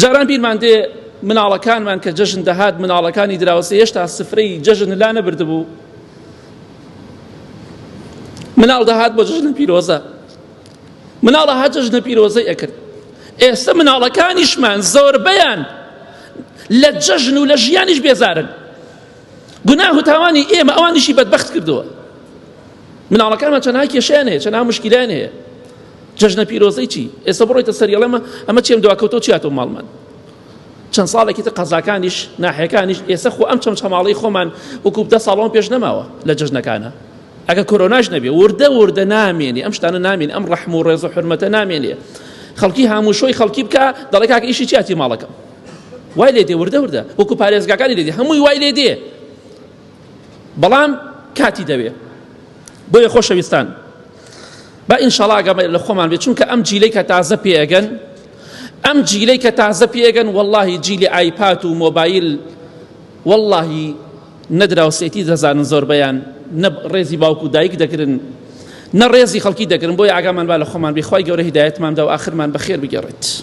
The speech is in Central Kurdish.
جاران بیرمان دێ مناڵەکانمان کە جەژن دەهات مناڵەکانی دراوسە هێشتا سفرەی جەژن لا نەبردبوو، مناڵ دەهات بۆ جەژنە پیرۆزە، مناڵە هات جەژنە پیرۆزەی ئەکرد. ئێستا مناڵەکانیشمان زۆربەیان لە جەژن و لە ژیانیش بێزارن، گوناه و تاوانی ئێمە ئەوانیشی بەدبەخت کردووە. مناڵەکانمان چەنها کێشیان هەیە، چەنها مشکیلان هەیە. جەژنە پیرۆزەی چی؟ ئێستا بڕۆیتە سەریەڵەمە ئەمە چێم دواکەوتەوە چیاتەوە ماڵمان. چەند ساڵێکی تر قەزاکانیش ناحیەکانیش ئێستا خۆ ئەم چەمچەماڵەی خۆمان وەکو 10 ساڵەوە پێش نەماوە لە جەژنەکانە. ئەگە کۆرۆناش نەبێ وردە نامێنێ، ئەم شتانە نامێنێ، ئەم ڕەحم و ڕێز و حورمەتە نامێنێ. خەڵکی هامووشۆی خەڵکی بکە دەڵێ کاکە ئیشی چیاتی ماڵەکەم. وای لێ دێ وردە وەکو پارێزگاکانی لێ دێ هەمووی وای لێ دێ، بەڵام کاتی دەوێ. بۆیە خۆشەویستان با ئینشەڵا ئەگەمە لە خۆمان بێت، چونکە ئەم جیلەی کە تازە پێگەن، ئەم جیلەی کە تازە پێگەن وەڵڵاهی جیلی ئایپات و مۆبایل وەڵڵاهی نەدراوسێتی دەزانن زۆربەیان، نە ڕێزی باوکو و دایک دەکردن، نە ڕێزی خەڵکی دەکردن. بۆیە ئاگامان با لە خۆمان بێ، خوای گەورە هیدایەتمان بدە و ئاخرمان بەخێر بگەڕێت.